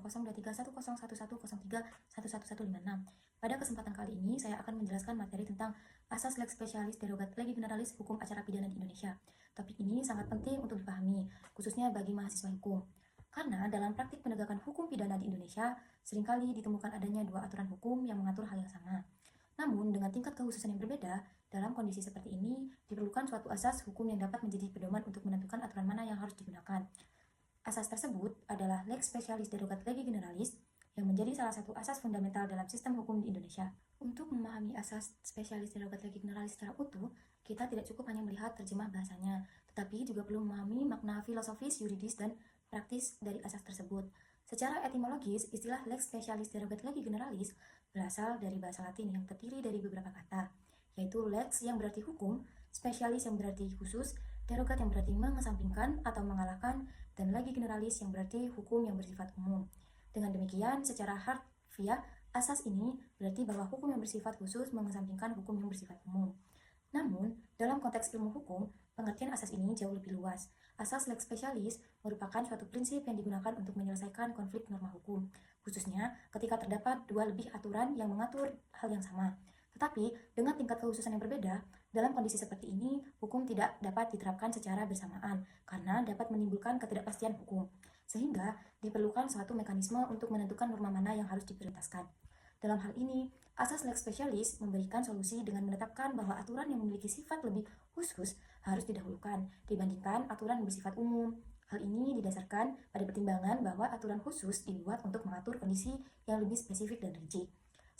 002310111031156. Pada kesempatan kali ini, saya akan menjelaskan materi tentang Asas Lex Specialis Derogat Legi Generalis Hukum Acara Pidana di Indonesia. Topik ini sangat penting untuk dipahami, khususnya bagi mahasiswa hukum. Karena dalam praktik penegakan hukum pidana di Indonesia, seringkali ditemukan adanya dua aturan hukum yang mengatur hal yang sama. Namun, dengan tingkat kekhususan yang berbeda, dalam kondisi seperti ini, diperlukan suatu asas hukum yang dapat menjadi pedoman untuk menentukan aturan mana yang harus digunakan. Asas tersebut adalah Lex Specialis Derogat Legi Generalis, yang menjadi salah satu asas fundamental dalam sistem hukum di Indonesia. Untuk memahami asas Spesialis Derogat Legi Generalis secara utuh, kita tidak cukup hanya melihat terjemah bahasanya, tetapi juga perlu memahami makna filosofis, yuridis, dan praktis dari asas tersebut. Secara etimologis, istilah Lex Specialis Derogat Legi Generalis berasal dari bahasa Latin yang terdiri dari beberapa kata, yaitu lex yang berarti hukum, spesialis yang berarti khusus, derogat yang berarti mengesampingkan atau mengalahkan, dan legi generalis yang berarti hukum yang bersifat umum. Dengan demikian, secara harfiah, asas ini berarti bahwa hukum yang bersifat khusus mengesampingkan hukum yang bersifat umum. Namun, dalam konteks ilmu hukum, pengertian asas ini jauh lebih luas. Asas lex specialis merupakan suatu prinsip yang digunakan untuk menyelesaikan konflik norma hukum, khususnya ketika terdapat dua lebih aturan yang mengatur hal yang sama. Tetapi, dengan tingkat kekhususan yang berbeda, dalam kondisi seperti ini, hukum tidak dapat diterapkan secara bersamaan karena dapat menimbulkan ketidakpastian hukum. Sehingga, diperlukan suatu mekanisme untuk menentukan norma mana yang harus diprioritaskan. Dalam hal ini, asas lex specialis memberikan solusi dengan menetapkan bahwa aturan yang memiliki sifat lebih khusus harus didahulukan dibandingkan aturan yang bersifat umum. Hal ini didasarkan pada pertimbangan bahwa aturan khusus dibuat untuk mengatur kondisi yang lebih spesifik dan rinci,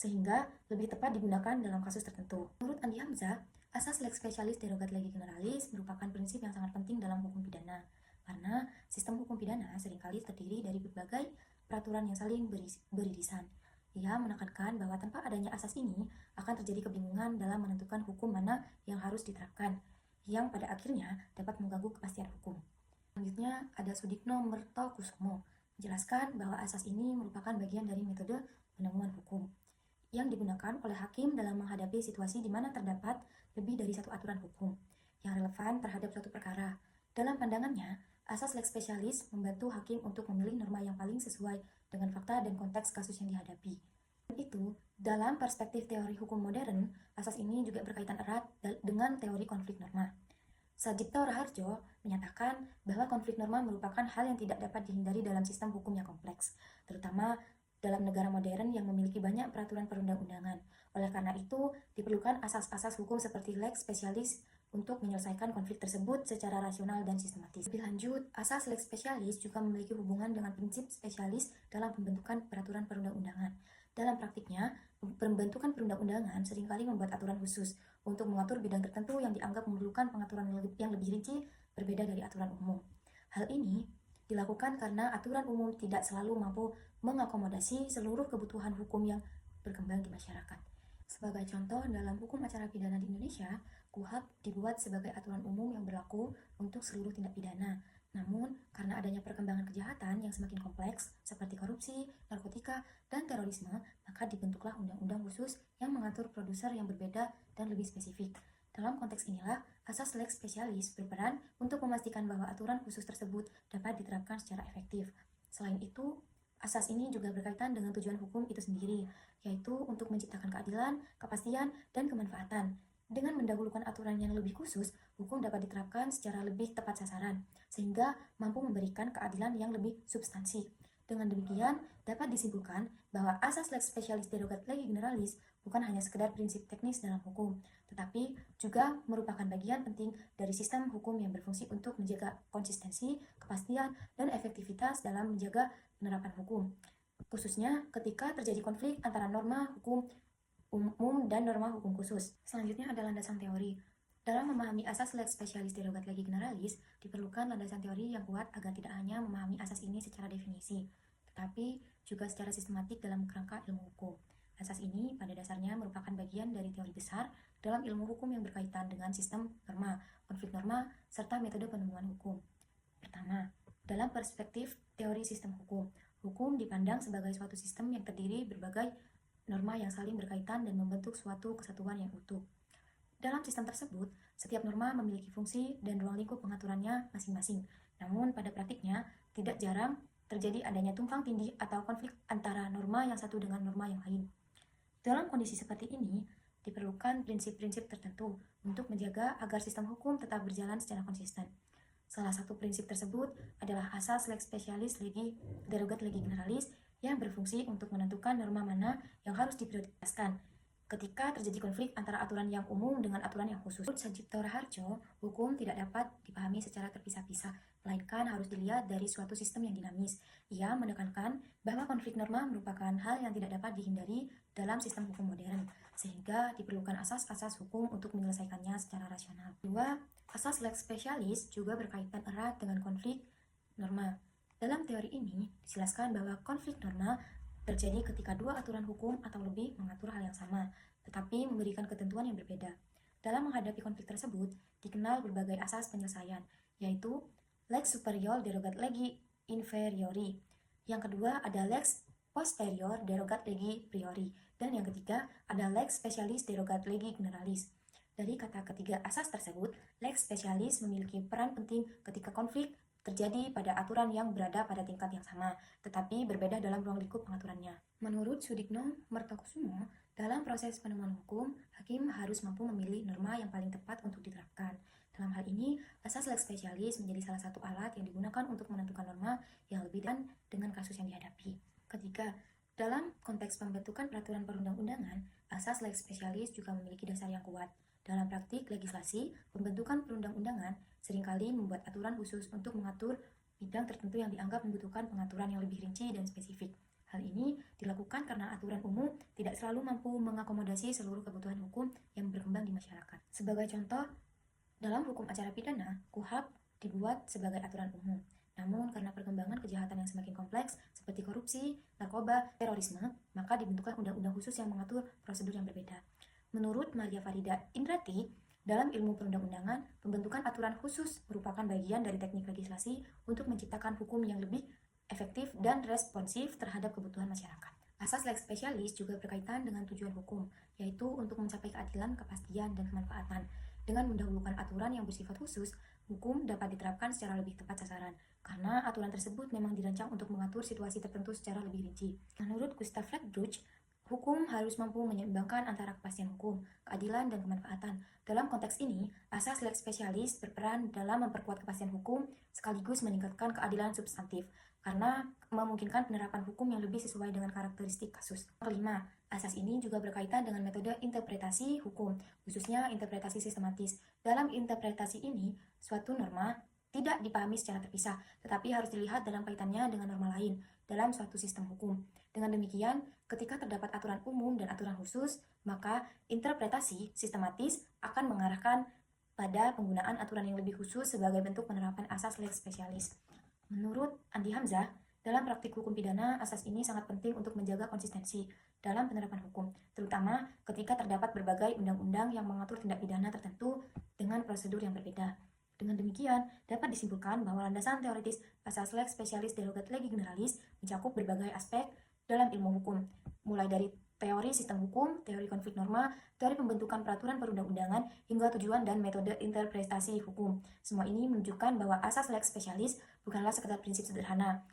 sehingga lebih tepat digunakan dalam kasus tertentu. Menurut Andi Hamzah, asas lex specialis derogat legi generalis merupakan prinsip yang sangat penting dalam hukum pidana, karena sistem hukum pidana seringkali terdiri dari berbagai peraturan yang saling beririsan. Ia menekankan bahwa tanpa adanya asas ini akan terjadi kebingungan dalam menentukan hukum mana yang harus diterapkan, yang pada akhirnya dapat mengganggu kepastian hukum. Selanjutnya ada Sudikno Mertokusumo menjelaskan bahwa asas ini merupakan bagian dari metode penemuan hukum yang digunakan oleh hakim dalam menghadapi situasi di mana terdapat lebih dari satu aturan hukum yang relevan terhadap suatu perkara. Dalam pandangannya, asas lex specialis membantu hakim untuk memilih norma yang paling sesuai dengan fakta dan konteks kasus yang dihadapi. Itu, dalam perspektif teori hukum modern, asas ini juga berkaitan erat dengan teori konflik norma. Sajipto Raharjo menyatakan bahwa konflik norma merupakan hal yang tidak dapat dihindari dalam sistem hukum yang kompleks, terutama dalam negara modern yang memiliki banyak peraturan perundang-undangan. Oleh karena itu, diperlukan asas-asas hukum seperti lex specialis untuk menyelesaikan konflik tersebut secara rasional dan sistematis. Lebih lanjut, asas lex specialis juga memiliki hubungan dengan prinsip spesialis dalam pembentukan peraturan perundang-undangan. Dalam praktiknya, pembentukan perundang-undangan seringkali membuat aturan khusus untuk mengatur bidang tertentu yang dianggap memerlukan pengaturan yang lebih rinci berbeda dari aturan umum. Hal ini dilakukan karena aturan umum tidak selalu mampu mengakomodasi seluruh kebutuhan hukum yang berkembang di masyarakat. Sebagai contoh, dalam hukum acara pidana di Indonesia, KUHP dibuat sebagai aturan umum yang berlaku untuk seluruh tindak pidana. Namun, karena adanya perkembangan kejahatan yang semakin kompleks, seperti korupsi, narkotika, dan terorisme, maka dibentuklah undang-undang khusus yang mengatur produser yang berbeda dan lebih spesifik. Dalam konteks inilah, asas lex specialis berperan untuk memastikan bahwa aturan khusus tersebut dapat diterapkan secara efektif. Selain itu, asas ini juga berkaitan dengan tujuan hukum itu sendiri, yaitu untuk menciptakan keadilan, kepastian, dan kemanfaatan. Dengan mendahulukan aturan yang lebih khusus, hukum dapat diterapkan secara lebih tepat sasaran, sehingga mampu memberikan keadilan yang lebih substansi. Dengan demikian, dapat disimpulkan bahwa asas lex specialis derogat legi generalis bukan hanya sekedar prinsip teknis dalam hukum, tetapi juga merupakan bagian penting dari sistem hukum yang berfungsi untuk menjaga konsistensi, kepastian, dan efektivitas dalam menjaga penerapan hukum, khususnya ketika terjadi konflik antara norma hukum umum dan norma hukum khusus. Selanjutnya ada landasan teori. Dalam memahami asas lex specialis derogat legi generalis, diperlukan landasan teori yang kuat agar tidak hanya memahami asas ini secara definisi, tetapi juga secara sistematik dalam kerangka ilmu hukum. Asas ini pada dasarnya merupakan bagian dari teori besar dalam ilmu hukum yang berkaitan dengan sistem norma, konflik norma, serta metode penemuan hukum. Pertama, dalam perspektif teori sistem hukum, hukum dipandang sebagai suatu sistem yang terdiri berbagai norma yang saling berkaitan dan membentuk suatu kesatuan yang utuh. Dalam sistem tersebut, setiap norma memiliki fungsi dan ruang lingkup pengaturannya masing-masing. Namun pada praktiknya, tidak jarang terjadi adanya tumpang tindih atau konflik antara norma yang satu dengan norma yang lain. Dalam kondisi seperti ini, diperlukan prinsip-prinsip tertentu untuk menjaga agar sistem hukum tetap berjalan secara konsisten. Salah satu prinsip tersebut adalah asas lex specialis legi derogat legi generalis yang berfungsi untuk menentukan norma mana yang harus diprioritaskan ketika terjadi konflik antara aturan yang umum dengan aturan yang khusus. Menurut Sajipto Raharjo, hukum tidak dapat dipahami secara terpisah-pisah, melainkan harus dilihat dari suatu sistem yang dinamis. Ia menekankan bahwa konflik norma merupakan hal yang tidak dapat dihindari dalam sistem hukum modern, sehingga diperlukan asas-asas hukum untuk menyelesaikannya secara rasional. Kedua, asas lex specialis juga berkaitan erat dengan konflik norma. Dalam teori ini, dijelaskan bahwa konflik norma terjadi ketika dua aturan hukum atau lebih mengatur hal yang sama, tetapi memberikan ketentuan yang berbeda. Dalam menghadapi konflik tersebut, dikenal berbagai asas penyelesaian, yaitu lex superior derogat legi inferiori. Yang kedua ada lex posterior derogat legi priori. Dan yang ketiga ada lex specialis derogat legi generalis. Dari kata ketiga asas tersebut, lex specialis memiliki peran penting ketika konflik terjadi pada aturan yang berada pada tingkat yang sama, tetapi berbeda dalam ruang lingkup pengaturannya. Menurut Sudikno Mertokusumo, dalam proses penemuan hukum, hakim harus mampu memilih norma yang paling tepat untuk diterapkan. Dalam hal ini, asas lex specialis menjadi salah satu alat yang digunakan untuk menentukan norma yang lebih dan dengan kasus yang dihadapi. Ketiga, dalam konteks pembentukan peraturan perundang-undangan, asas lex specialis juga memiliki dasar yang kuat. Dalam praktik legislasi, pembentukan perundang-undangan seringkali membuat aturan khusus untuk mengatur bidang tertentu yang dianggap membutuhkan pengaturan yang lebih rinci dan spesifik. Hal ini dilakukan karena aturan umum tidak selalu mampu mengakomodasi seluruh kebutuhan hukum yang berkembang di masyarakat. Sebagai contoh, dalam hukum acara pidana, KUHP dibuat sebagai aturan umum. Namun karena perkembangan kejahatan yang semakin kompleks seperti korupsi, narkoba, terorisme, maka dibentuklah undang-undang khusus yang mengatur prosedur yang berbeda. Menurut Maria Farida Indrati, dalam ilmu perundang-undangan, pembentukan aturan khusus merupakan bagian dari teknik legislasi untuk menciptakan hukum yang lebih efektif dan responsif terhadap kebutuhan masyarakat. Asas lex specialis juga berkaitan dengan tujuan hukum, yaitu untuk mencapai keadilan, kepastian, dan kemanfaatan. Dengan mendahulukan aturan yang bersifat khusus, hukum dapat diterapkan secara lebih tepat sasaran, karena aturan tersebut memang dirancang untuk mengatur situasi tertentu secara lebih rinci. Menurut Gustav Fleckbruch, hukum harus mampu menyeimbangkan antara kepastian hukum, keadilan, dan kemanfaatan. Dalam konteks ini, asas lex specialis berperan dalam memperkuat kepastian hukum sekaligus meningkatkan keadilan substantif karena memungkinkan penerapan hukum yang lebih sesuai dengan karakteristik kasus. Kelima, asas ini juga berkaitan dengan metode interpretasi hukum, khususnya interpretasi sistematis. Dalam interpretasi ini, suatu norma tidak dipahami secara terpisah, tetapi harus dilihat dalam kaitannya dengan norma lain dalam suatu sistem hukum. Dengan demikian, ketika terdapat aturan umum dan aturan khusus, maka interpretasi sistematis akan mengarahkan pada penggunaan aturan yang lebih khusus sebagai bentuk penerapan asas lex specialis. Menurut Andi Hamzah, dalam praktik hukum pidana, asas ini sangat penting untuk menjaga konsistensi dalam penerapan hukum, terutama ketika terdapat berbagai undang-undang yang mengatur tindak pidana tertentu dengan prosedur yang berbeda. Dengan demikian, dapat disimpulkan bahwa landasan teoritis asas lex specialis derogat legi generalis mencakup berbagai aspek dalam ilmu hukum, mulai dari teori sistem hukum, teori konflik norma, teori pembentukan peraturan perundang-undangan, hingga tujuan dan metode interpretasi hukum. Semua ini menunjukkan bahwa asas lex specialis bukanlah sekedar prinsip sederhana,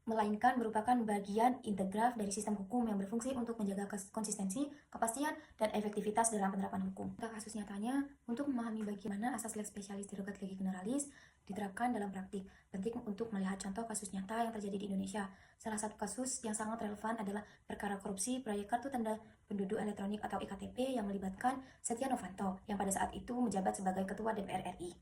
melainkan merupakan bagian integral dari sistem hukum yang berfungsi untuk menjaga konsistensi, kepastian, dan efektivitas dalam penerapan hukum. Untuk kasus nyatanya, untuk memahami bagaimana asas lex specialis derogat legi generalis diterapkan dalam praktik, penting untuk melihat contoh kasus nyata yang terjadi di Indonesia. Salah satu kasus yang sangat relevan adalah perkara korupsi proyek kartu tanda penduduk elektronik atau IKTP yang melibatkan Setia Novanto yang pada saat itu menjabat sebagai Ketua DPR RI.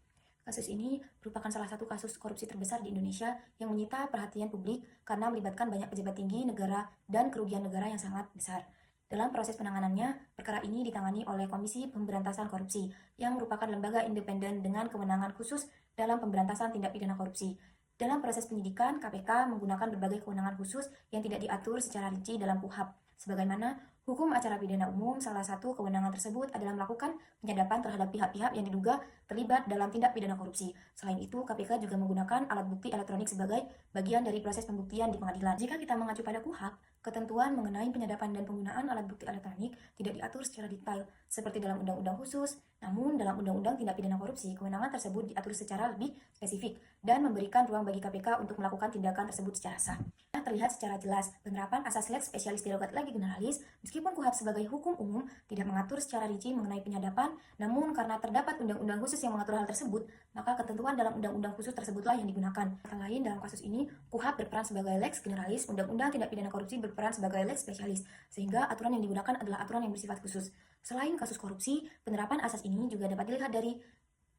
Kasus ini merupakan salah satu kasus korupsi terbesar di Indonesia yang menyita perhatian publik karena melibatkan banyak pejabat tinggi negara dan kerugian negara yang sangat besar. Dalam proses penanganannya, perkara ini ditangani oleh Komisi Pemberantasan Korupsi yang merupakan lembaga independen dengan kewenangan khusus dalam pemberantasan tindak pidana korupsi. Dalam proses penyidikan, KPK menggunakan berbagai kewenangan khusus yang tidak diatur secara rinci dalam KUHP. Sebagaimana hukum acara pidana umum, salah satu kewenangan tersebut adalah melakukan penyadapan terhadap pihak-pihak yang diduga terlibat dalam tindak pidana korupsi. Selain itu, KPK juga menggunakan alat bukti elektronik sebagai bagian dari proses pembuktian di pengadilan. Jika kita mengacu pada KUHP, Ketentuan mengenai penyadapan dan penggunaan alat bukti elektronik tidak diatur secara detail seperti dalam undang-undang khusus, namun dalam undang-undang tindak pidana korupsi, kewenangan tersebut diatur secara lebih spesifik dan memberikan ruang bagi KPK untuk melakukan tindakan tersebut secara sah. Terlihat secara jelas penerapan asas lex specialis derogat lege generalis, meskipun KUHP sebagai hukum umum tidak mengatur secara rinci mengenai penyadapan, namun karena terdapat undang-undang khusus yang mengatur hal tersebut, maka ketentuan dalam undang-undang khusus tersebutlah yang digunakan. Kata lain, dalam kasus ini, KUHP berperan sebagai lex generalis, undang-undang tindak pidana korupsi berperan sebagai lex specialis, sehingga aturan yang digunakan adalah aturan yang bersifat khusus. Selain kasus korupsi, penerapan asas ini juga dapat dilihat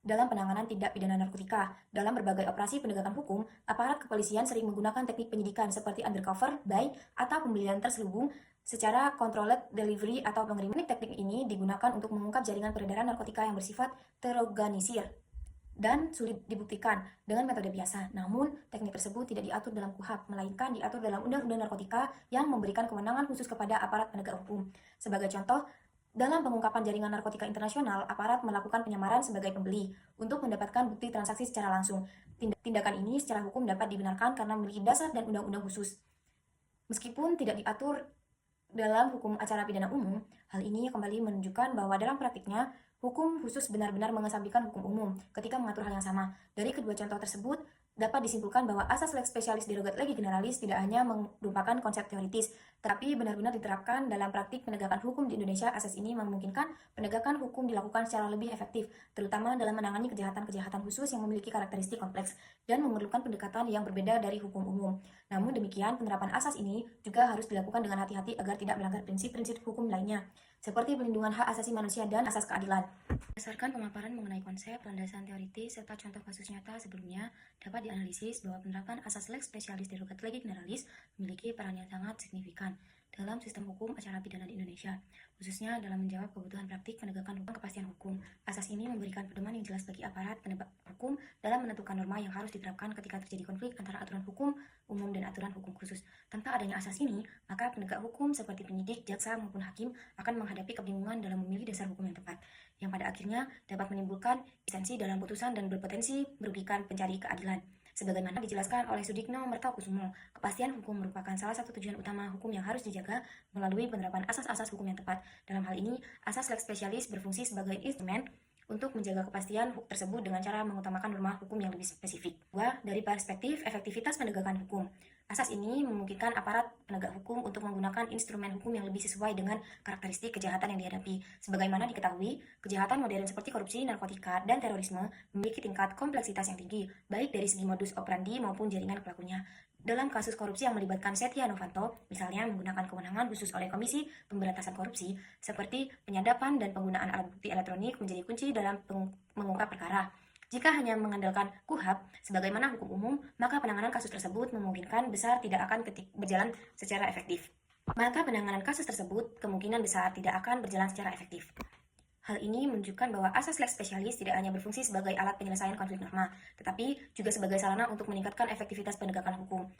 dalam penanganan tindak pidana narkotika. Dalam berbagai operasi penegakan hukum, aparat kepolisian sering menggunakan teknik penyidikan seperti undercover, buy, atau pembelian terselubung secara controlled delivery atau pengiriman. Teknik ini digunakan untuk mengungkap jaringan peredaran narkotika yang bersifat terorganisir dan sulit dibuktikan dengan metode biasa. Namun, teknik tersebut tidak diatur dalam KUHP, melainkan diatur dalam Undang-Undang Narkotika yang memberikan kewenangan khusus kepada aparat penegak hukum. Sebagai contoh, dalam pengungkapan jaringan narkotika internasional, aparat melakukan penyamaran sebagai pembeli untuk mendapatkan bukti transaksi secara langsung. Tindakan ini secara hukum dapat dibenarkan karena memiliki dasar dan undang-undang khusus. Meskipun tidak diatur dalam hukum acara pidana umum, hal ini kembali menunjukkan bahwa dalam praktiknya, hukum khusus benar-benar mengesampingkan hukum umum ketika mengatur hal yang sama. Dari kedua contoh tersebut, dapat disimpulkan bahwa asas lex specialis derogat lege generalis tidak hanya merupakan konsep teoritis, tetapi benar-benar diterapkan dalam praktik penegakan hukum di Indonesia. Asas ini memungkinkan penegakan hukum dilakukan secara lebih efektif, terutama dalam menangani kejahatan-kejahatan khusus yang memiliki karakteristik kompleks dan memerlukan pendekatan yang berbeda dari hukum umum. Namun demikian, penerapan asas ini juga harus dilakukan dengan hati-hati agar tidak melanggar prinsip-prinsip hukum lainnya, seperti pelindungan hak asasi manusia dan asas keadilan. Berdasarkan pemaparan mengenai konsep, landasan teoritis, serta contoh kasus nyata sebelumnya, dapat dianalisis bahwa penerapan asas lex specialis derogat lege generalis memiliki peran yang sangat signifikan dalam sistem hukum acara pidana di Indonesia, khususnya dalam menjawab kebutuhan praktik penegakan hukum kepastian hukum. Asas ini memberikan pedoman yang jelas bagi aparat penegak hukum dalam menentukan norma yang harus diterapkan ketika terjadi konflik antara aturan hukum umum dan aturan hukum khusus. Tanpa adanya asas ini, maka penegak hukum seperti penyidik, jaksa, maupun hakim akan menghadapi kebingungan dalam memilih dasar hukum yang tepat, yang pada akhirnya dapat menimbulkan disensi dalam putusan dan berpotensi merugikan pencari keadilan. Sebagaimana dijelaskan oleh Sudikno Mertokusumo, kepastian hukum merupakan salah satu tujuan utama hukum yang harus dijaga melalui penerapan asas-asas hukum yang tepat. Dalam hal ini, asas lex specialis berfungsi sebagai instrumen untuk menjaga kepastian tersebut dengan cara mengutamakan norma hukum yang lebih spesifik. Dari perspektif efektivitas penegakan hukum, asas ini memungkinkan aparat penegak hukum untuk menggunakan instrumen hukum yang lebih sesuai dengan karakteristik kejahatan yang dihadapi. Sebagaimana diketahui, kejahatan modern seperti korupsi, narkotika, dan terorisme memiliki tingkat kompleksitas yang tinggi, baik dari segi modus operandi maupun jaringan pelakunya. Dalam kasus korupsi yang melibatkan Setia Novanto, misalnya menggunakan kewenangan khusus oleh Komisi Pemberantasan Korupsi, seperti penyadapan dan penggunaan alat bukti elektronik menjadi kunci dalam mengungkap perkara. Jika hanya mengandalkan KUHP sebagaimana hukum umum, maka penanganan kasus tersebut memungkinkan besar tidak akan berjalan secara efektif. Maka penanganan kasus tersebut kemungkinan besar tidak akan berjalan secara efektif. Hal ini menunjukkan bahwa asas lex specialis tidak hanya berfungsi sebagai alat penyelesaian konflik norma, tetapi juga sebagai sarana untuk meningkatkan efektivitas penegakan hukum.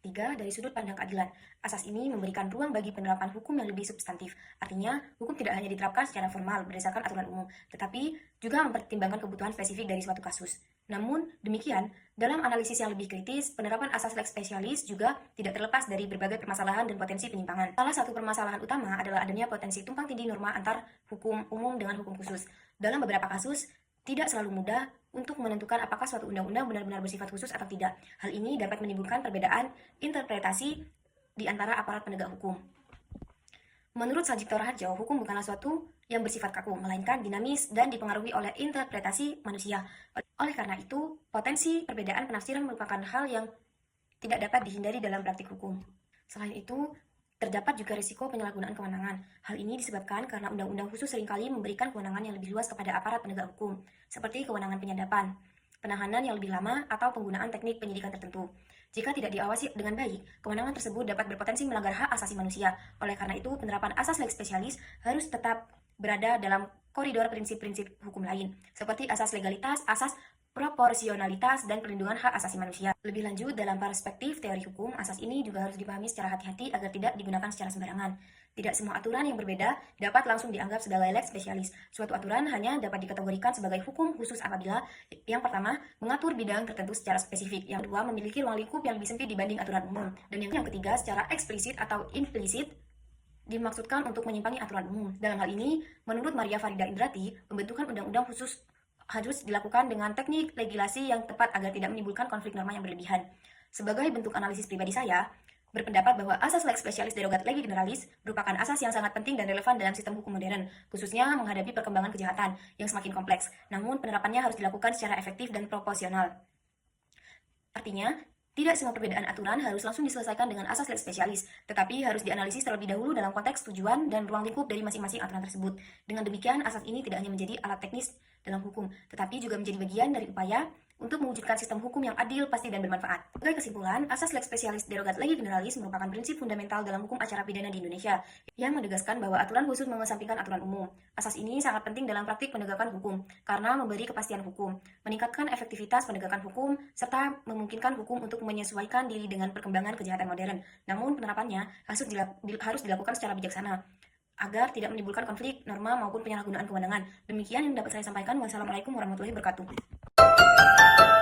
3. Dari sudut pandang keadilan, asas ini memberikan ruang bagi penerapan hukum yang lebih substantif. Artinya, hukum tidak hanya diterapkan secara formal berdasarkan aturan umum, tetapi juga mempertimbangkan kebutuhan spesifik dari suatu kasus. Namun, demikian, dalam analisis yang lebih kritis, penerapan asas lex specialis juga tidak terlepas dari berbagai permasalahan dan potensi penyimpangan. Salah satu permasalahan utama adalah adanya potensi tumpang tindih norma antar hukum umum dengan hukum khusus. Dalam beberapa kasus, tidak selalu mudah untuk menentukan apakah suatu undang-undang benar-benar bersifat khusus atau tidak. Hal ini dapat menimbulkan perbedaan interpretasi di antara aparat penegak hukum. Menurut Sajito Raharjo, hukum bukanlah suatu yang bersifat kaku, melainkan dinamis dan dipengaruhi oleh interpretasi manusia. Oleh karena itu, potensi perbedaan penafsiran merupakan hal yang tidak dapat dihindari dalam praktik hukum. Selain itu, terdapat juga risiko penyalahgunaan kewenangan. Hal ini disebabkan karena undang-undang khusus seringkali memberikan kewenangan yang lebih luas kepada aparat penegak hukum, seperti kewenangan penyadapan, penahanan yang lebih lama, atau penggunaan teknik penyidikan tertentu. Jika tidak diawasi dengan baik, kewenangan tersebut dapat berpotensi melanggar hak asasi manusia. Oleh karena itu, penerapan asas lex specialis harus tetap berada dalam koridor prinsip-prinsip hukum lain, seperti asas legalitas, asas proporsionalitas, dan perlindungan hak asasi manusia. Lebih lanjut, dalam perspektif teori hukum, asas ini juga harus dipahami secara hati-hati agar tidak digunakan secara sembarangan. Tidak semua aturan yang berbeda dapat langsung dianggap sebagai lex specialis. Suatu aturan hanya dapat dikategorikan sebagai hukum khusus apabila yang pertama, mengatur bidang tertentu secara spesifik. Yang kedua, memiliki ruang lingkup yang lebih sempit dibanding aturan umum. Dan yang ketiga, secara eksplisit atau implisit dimaksudkan untuk menyimpangi aturan umum. Dalam hal ini, menurut Maria Farida Indrati, pembentukan undang-undang khusus harus dilakukan dengan teknik legislasi yang tepat agar tidak menimbulkan konflik norma yang berlebihan. Sebagai bentuk analisis pribadi saya, berpendapat bahwa asas lex specialis derogat legi generalis merupakan asas yang sangat penting dan relevan dalam sistem hukum modern, khususnya menghadapi perkembangan kejahatan yang semakin kompleks. Namun, penerapannya harus dilakukan secara efektif dan proporsional. Artinya, tidak semua perbedaan aturan harus langsung diselesaikan dengan asas lex specialis, tetapi harus dianalisis terlebih dahulu dalam konteks tujuan dan ruang lingkup dari masing-masing aturan tersebut. Dengan demikian, asas ini tidak hanya menjadi alat teknis dalam hukum, tetapi juga menjadi bagian dari upaya untuk mewujudkan sistem hukum yang adil, pasti, dan bermanfaat. Sebagai kesimpulan, asas lex specialis derogat legi generalis merupakan prinsip fundamental dalam hukum acara pidana di Indonesia yang menegaskan bahwa aturan khusus mengesampingkan aturan umum. Asas ini sangat penting dalam praktik penegakan hukum karena memberi kepastian hukum, meningkatkan efektivitas penegakan hukum, serta memungkinkan hukum untuk menyesuaikan diri dengan perkembangan kejahatan modern. Namun penerapannya harus dilakukan secara bijaksana agar tidak menimbulkan konflik norma maupun penyalahgunaan kewenangan. Demikian yang dapat saya sampaikan. Wassalamualaikum warahmatullahi wabarakatuh.